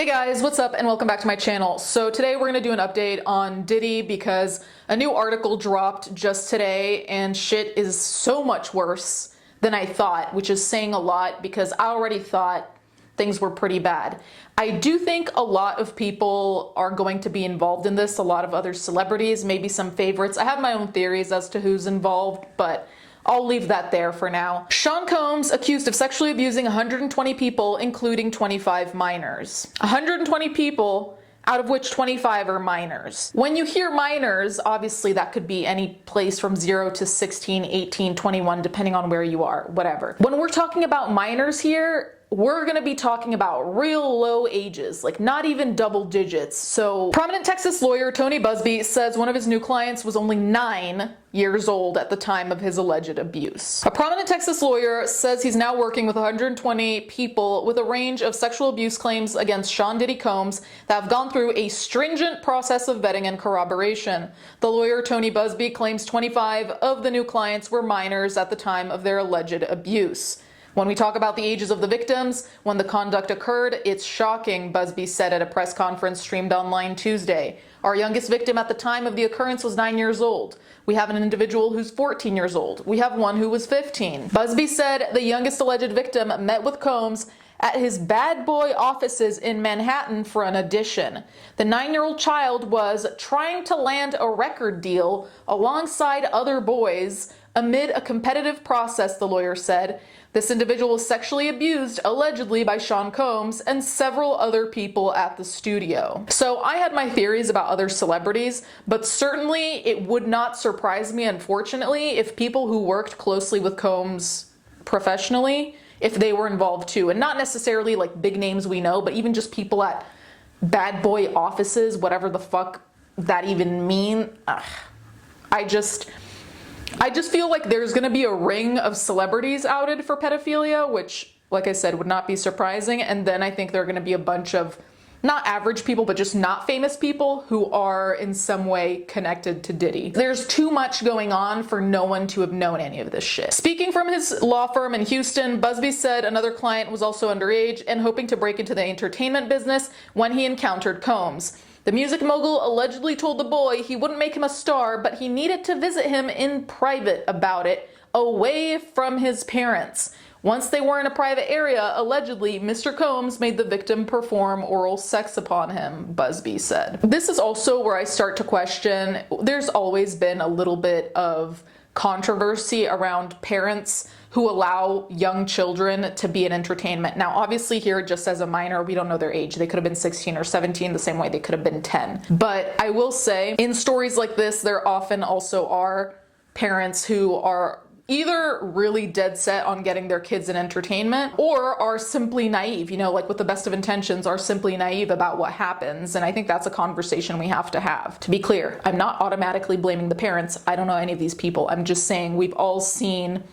Hey guys, what's up and welcome back to my channel. So today we're gonna do an update on Diddy because a new article dropped just today and shit is so much worse than I thought, which is saying a lot because I already thought things were pretty bad. I do think a lot of people are going to be involved in this, a lot of other celebrities, maybe some favorites. I have my own theories as to who's involved, but I'll leave that there for now. Sean Combs accused of sexually abusing 120 people, including 25 minors. 120 people, out of which 25 are minors. When you hear minors, obviously that could be any place from 0 to 16, 18, 21, depending on where you are, whatever. When we're talking about minors here, we're gonna be talking about real low ages, like not even double digits. So prominent Texas lawyer Tony Busby says one of his new clients was only 9 years old at the time of his alleged abuse. A prominent Texas lawyer says he's now working with 120 people with a range of sexual abuse claims against Sean Diddy Combs that have gone through a stringent process of vetting and corroboration. The lawyer Tony Busby claims 25 of the new clients were minors at the time of their alleged abuse. When we talk about the ages of the victims, when the conduct occurred, it's shocking, Busby said at a press conference streamed online Tuesday. Our youngest victim at the time of the occurrence was 9 years old. We have an individual who's 14 years old. We have one who was 15. Busby said the youngest alleged victim met with Combs at his bad boy offices in Manhattan for an audition. The 9-year-old child was trying to land a record deal alongside other boys amid a competitive process, the lawyer said. This individual was sexually abused, allegedly by Sean Combs and several other people at the studio. So I had my theories about other celebrities, but certainly it would not surprise me, unfortunately, if people who worked closely with Combs professionally, if they were involved too. And not necessarily like big names we know, but even just people at bad boy offices, whatever the fuck that even mean. I just feel like there's gonna be a ring of celebrities outed for pedophilia, which, like I said, would not be surprising. And then I think there are gonna be a bunch of not average people, but just not famous people who are in some way connected to Diddy. There's too much going on for no one to have known any of this shit. Speaking from his law firm in Houston, Busby said another client was also underage and hoping to break into the entertainment business when he encountered Combs. The music mogul allegedly told the boy he wouldn't make him a star, but he needed to visit him in private about it, away from his parents. Once they were in a private area, allegedly, Mr. Combs made the victim perform oral sex upon him, Busby said. This is also where I start to question, there's always been a little bit of controversy around parents who allow young children to be in entertainment. Now, obviously here, just as a minor, we don't know their age. They could have been 16 or 17 the same way they could have been 10. But I will say, in stories like this, there often also are parents who are either really dead set on getting their kids in entertainment or are simply naive, you know, like with the best of intentions, are simply naive about what happens. And I think that's a conversation we have to have. To be clear, I'm not automatically blaming the parents. I don't know any of these people. I'm just saying we've all seen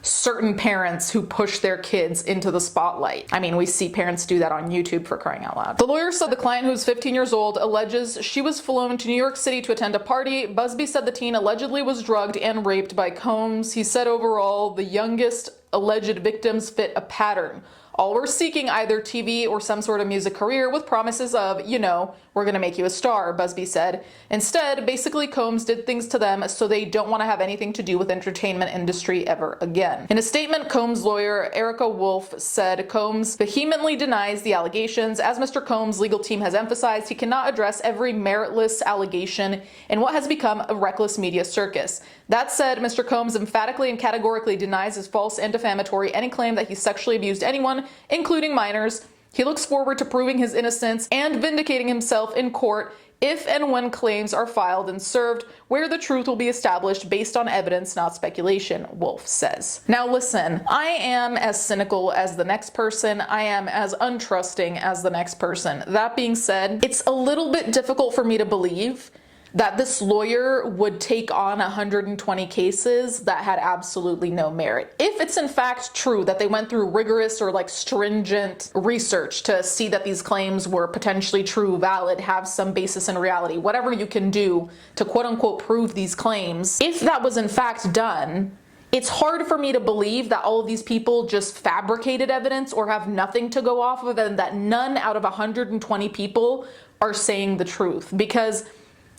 certain parents who push their kids into the spotlight. I mean, we see parents do that on YouTube, for crying out loud. The lawyer said the client, who's 15 years old, alleges she was flown to New York City to attend a party. Busby said the teen allegedly was drugged and raped by Combs. He said overall, the youngest alleged victims fit a pattern. All were seeking either TV or some sort of music career with promises of, you know, we're gonna make you a star, Busby said. Instead, basically Combs did things to them so they don't want to have anything to do with entertainment industry ever again. In a statement, Combs' lawyer Erica Wolf said Combs vehemently denies the allegations. As Mr. Combs' legal team has emphasized, he cannot address every meritless allegation in what has become a reckless media circus. That said, Mr. Combs emphatically and categorically denies as false and defamatory any claim that he sexually abused anyone, including minors. He looks forward to proving his innocence and vindicating himself in court if and when claims are filed and served, where the truth will be established based on evidence, not speculation, Wolf says. Now listen, I am as cynical as the next person. I am as untrusting as the next person. That being said, it's a little bit difficult for me to believe that this lawyer would take on 120 cases that had absolutely no merit. If it's in fact true that they went through rigorous or like stringent research to see that these claims were potentially true, valid, have some basis in reality, whatever you can do to quote unquote prove these claims, if that was in fact done, it's hard for me to believe that all of these people just fabricated evidence or have nothing to go off of, and that none out of 120 people are saying the truth. Because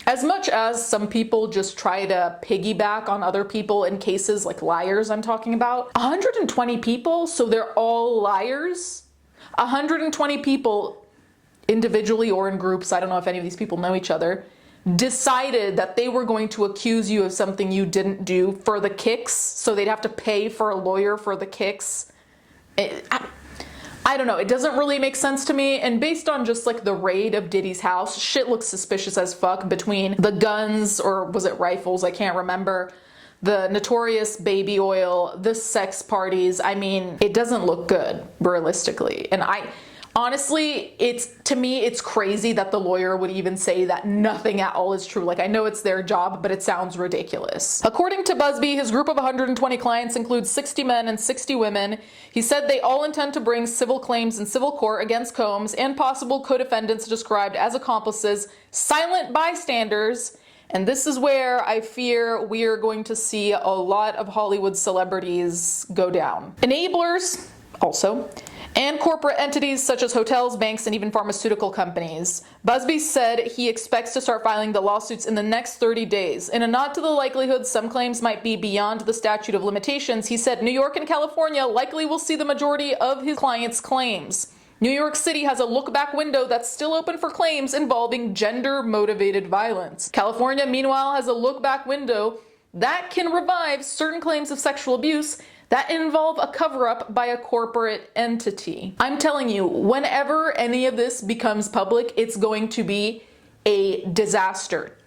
as much as some people just try to piggyback on other people in cases like liars I'm talking about, 120 people, so they're all liars? 120 people, individually or in groups, I don't know if any of these people know each other, decided that they were going to accuse you of something you didn't do for the kicks, so they'd have to pay for a lawyer for the kicks. I don't know, it doesn't really make sense to me, and based on just like the raid of Diddy's house, shit looks suspicious as fuck between the guns, or was it rifles, I can't remember, the notorious baby oil, the sex parties. I mean, it doesn't look good, realistically. And honestly, to me, it's crazy that the lawyer would even say that nothing at all is true. Like, I know it's their job, but it sounds ridiculous. According to Busby, his group of 120 clients includes 60 men and 60 women. He said they all intend to bring civil claims in civil court against Combs and possible co-defendants described as accomplices, silent bystanders. And this is where I fear we are going to see a lot of Hollywood celebrities go down. Enablers, also, and corporate entities such as hotels, banks, and even pharmaceutical companies. Busby said he expects to start filing the lawsuits in the next 30 days. In a nod to the likelihood some claims might be beyond the statute of limitations, he said New York and California likely will see the majority of his clients' claims. New York City has a look-back window that's still open for claims involving gender-motivated violence. California, meanwhile, has a look-back window that can revive certain claims of sexual abuse that involve a cover-up by a corporate entity. I'm telling you, whenever any of this becomes public, it's going to be a disaster.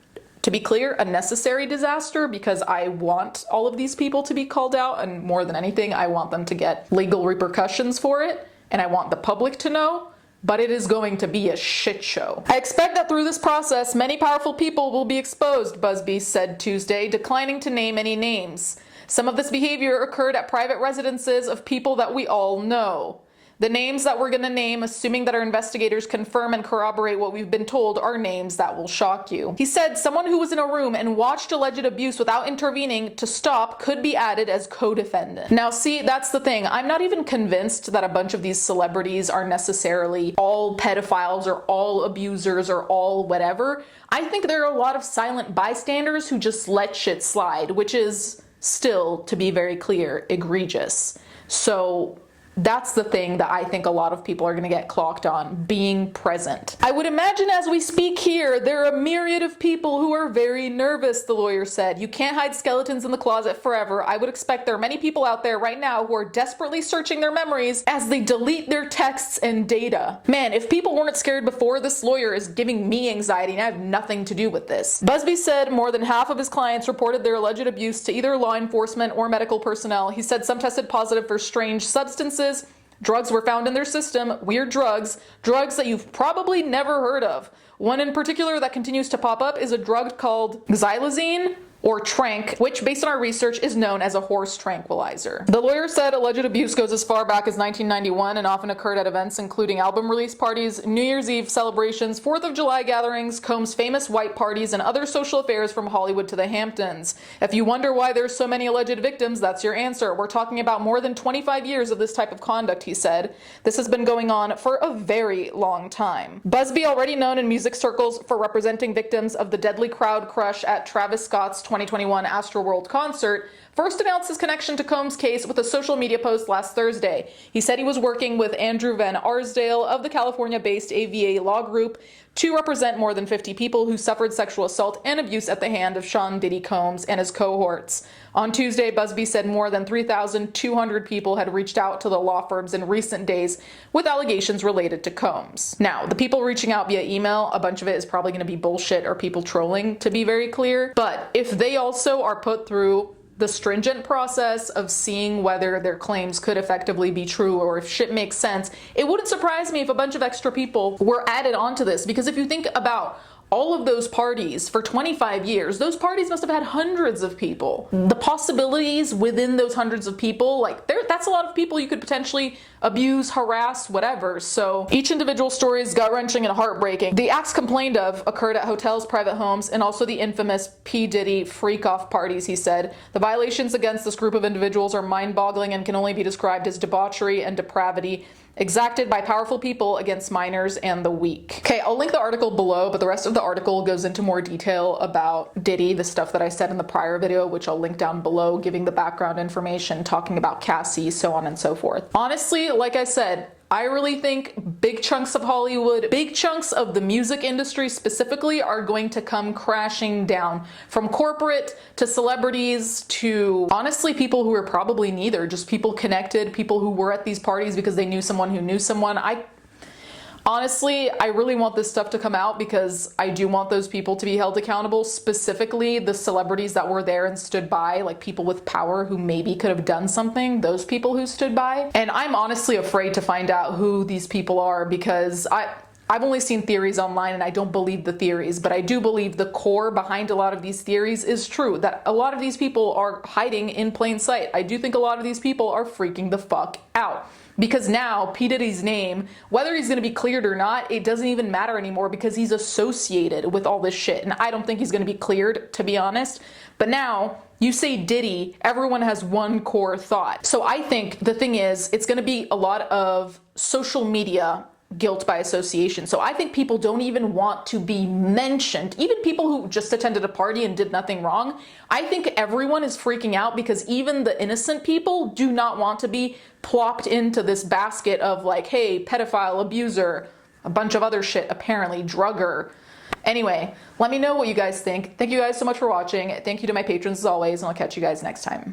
To be clear, a necessary disaster, because I want all of these people to be called out, and more than anything, I want them to get legal repercussions for it, and I want the public to know, but it is going to be a shit show. I expect that through this process, many powerful people will be exposed, Busby said Tuesday, declining to name any names. Some of this behavior occurred at private residences of people that we all know. The names that we're going to name, assuming that our investigators confirm and corroborate what we've been told, are names that will shock you. He said someone who was in a room and watched alleged abuse without intervening to stop could be added as co-defendant. Now see, that's the thing. I'm not even convinced that a bunch of these celebrities are necessarily all pedophiles or all abusers or all whatever. I think there are a lot of silent bystanders who just let shit slide, which is still, to be very clear, egregious. So that's the thing that I think a lot of people are going to get clocked on, being present. I would imagine as we speak here, there are a myriad of people who are very nervous, the lawyer said. You can't hide skeletons in the closet forever. I would expect there are many people out there right now who are desperately searching their memories as they delete their texts and data. Man, if people weren't scared before, this lawyer is giving me anxiety and I have nothing to do with this. Busby said more than half of his clients reported their alleged abuse to either law enforcement or medical personnel. He said some tested positive for strange substances. Drugs were found in their system, weird drugs that you've probably never heard of. One in particular that continues to pop up is a drug called xylazine, or trank, which based on our research is known as a horse tranquilizer. The lawyer said alleged abuse goes as far back as 1991 and often occurred at events including album release parties, New Year's Eve celebrations, 4th of July gatherings, Combs' famous white parties, and other social affairs from Hollywood to the Hamptons. If you wonder why there's so many alleged victims, that's your answer. We're talking about more than 25 years of this type of conduct, he said. This has been going on for a very long time. Busby, already known in music circles for representing victims of the deadly crowd crush at Travis Scott's 2021 Astroworld concert, first announced his connection to Combs' case with a social media post last Thursday. He said he was working with Andrew Van Arsdale of the California-based AVA Law Group to represent more than 50 people who suffered sexual assault and abuse at the hand of Sean Diddy Combs and his cohorts. On Tuesday, Busby said more than 3,200 people had reached out to the law firms in recent days with allegations related to Combs. Now, the people reaching out via email, a bunch of it is probably going to be bullshit or people trolling, to be very clear. But if they also are put through the stringent process of seeing whether their claims could effectively be true or if shit makes sense, it wouldn't surprise me if a bunch of extra people were added onto this. Because if you think about all of those parties for 25 years, those parties must have had hundreds of people. The possibilities within those hundreds of people, like that's a lot of people you could potentially abuse, harass, whatever. So each individual story is gut-wrenching and heartbreaking. The acts complained of occurred at hotels, private homes, and also the infamous P. Diddy freak-off parties, he said. The violations against this group of individuals are mind-boggling and can only be described as debauchery and depravity exacted by powerful people against minors and the weak. Okay, I'll link the article below, but the rest of the article goes into more detail about Diddy, the stuff that I said in the prior video, which I'll link down below, giving the background information, talking about Cassie, so on and so forth. Honestly, like I said, I really think big chunks of Hollywood, big chunks of the music industry specifically, are going to come crashing down. From corporate to celebrities to, honestly, people who are probably neither. Just people connected, people who were at these parties because they knew someone who knew someone. Honestly, I really want this stuff to come out because I do want those people to be held accountable, specifically the celebrities that were there and stood by, like people with power who maybe could have done something, those people who stood by. And I'm honestly afraid to find out who these people are because I've only seen theories online and I don't believe the theories, but I do believe the core behind a lot of these theories is true, that a lot of these people are hiding in plain sight. I do think a lot of these people are freaking the fuck out. Because now P. Diddy's name, whether he's gonna be cleared or not, it doesn't even matter anymore because he's associated with all this shit. And I don't think he's gonna be cleared, to be honest. But now, you say Diddy, everyone has one core thought. So I think the thing is, it's gonna be a lot of social media guilt by association. So I think people don't even want to be mentioned. Even people who just attended a party and did nothing wrong. I think everyone is freaking out because even the innocent people do not want to be plopped into this basket of like, hey, pedophile, abuser, a bunch of other shit, apparently, drugger. Anyway, let me know what you guys think. Thank you guys so much for watching. Thank you to my patrons as always, and I'll catch you guys next time.